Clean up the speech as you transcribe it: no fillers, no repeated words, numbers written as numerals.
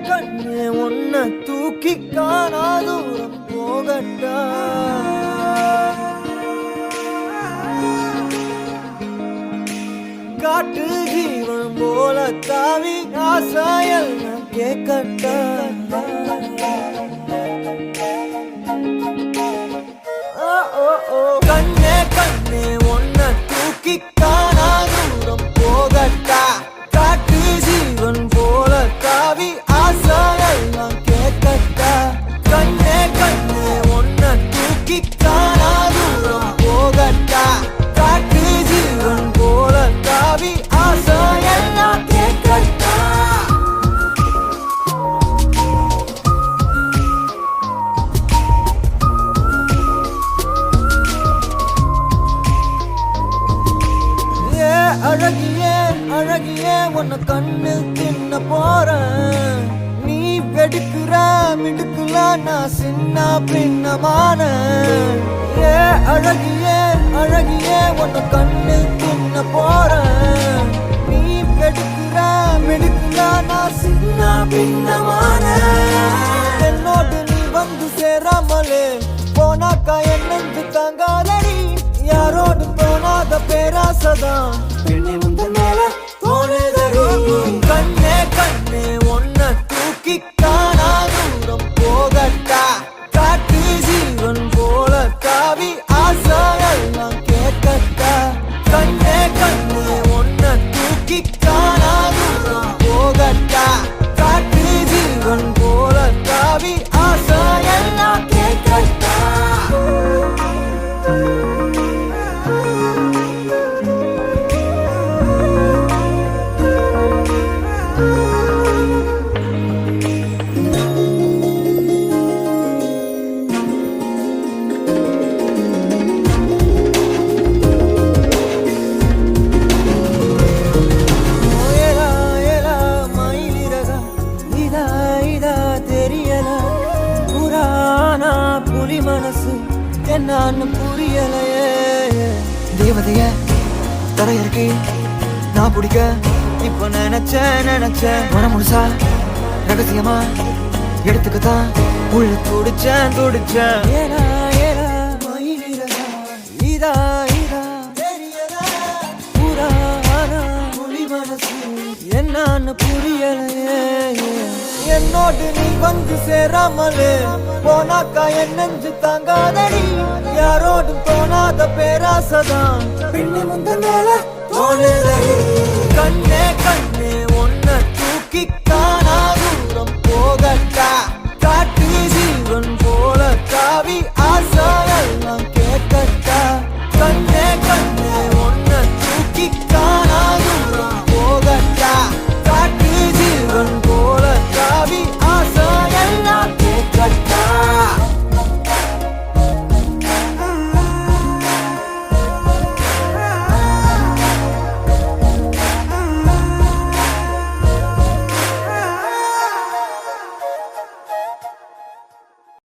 கண்ணே உன்னை தூக்கி காணாதூரம் போகட்டா காட்டு ஜீவன் போல தாவி ஆசாயல் கேட்கட்டா கண்ணே கண்ணே உன்னை தூக்கி காணாதூரம் போகட்டா காட்டு ஜீவன் போல தாவி ஆசாயெல்லாம் கேட்கட்டா கண்ணே கண்ணே உன்னை தூக்கி காணாதூரம் போகட்டா காட்டு ஜீவன் போல தாவி ஆசாயெல்லாம் கேட்கட்டா அழகியே அழகியே உன்னை கண்ணு தின்ன போறேன் நீ வெடுக்குற மிடுக்குல நான் சின்ன பின்னமான அழகியே அழகியே உன்னை கண்ணு தின்ன போறேன் நீ வெடுக்குற மிடுக்குல நான் சின்ன பின்னமான என்னோடு நீ வந்து சேராமலே போனாக்கா என்னென்று தாங்காதடி யாரோடு தோணாத பேராசதான் பெண்ணே முந்த மேல தோணுதடி கண்ணே கண்ணே உன்னை தூக்கி காணாதூரம் போகட்டா காட்டு ஜீவன் போல தாவி ஆசாயெல்லாம் கேட்கட்டா கண்ணே கண்ணே உன்னை தூக்கி காணாதூரம் போகட்டா காட்டு ஜீவன் போல தாவி ஆசாயெல்லாம் கேட்கட்டா மனசு என்னன்னு புரியலையே தேவதைய தரையிறக்கி நான் பிடிக்க இப்ப நினைச்சேன் மனம் முழுசா ரகசியமா எடுத்துக்கத்தான் உள்ள துடிச்சேன் ஏலா ஏலா மயிலிறகா இதா இதா தெரியதா புராணா புலி மனசு என்னன்னு புரியலையே என்னோடு நீ வந்து சேராமலே போனாக்கா என் நெஞ்சு தாங்காதடி யாரோடும் தோணாத பேராசதான் பெண்ணு முந்த மேல தோணுதடி கண்ணே கண்ணே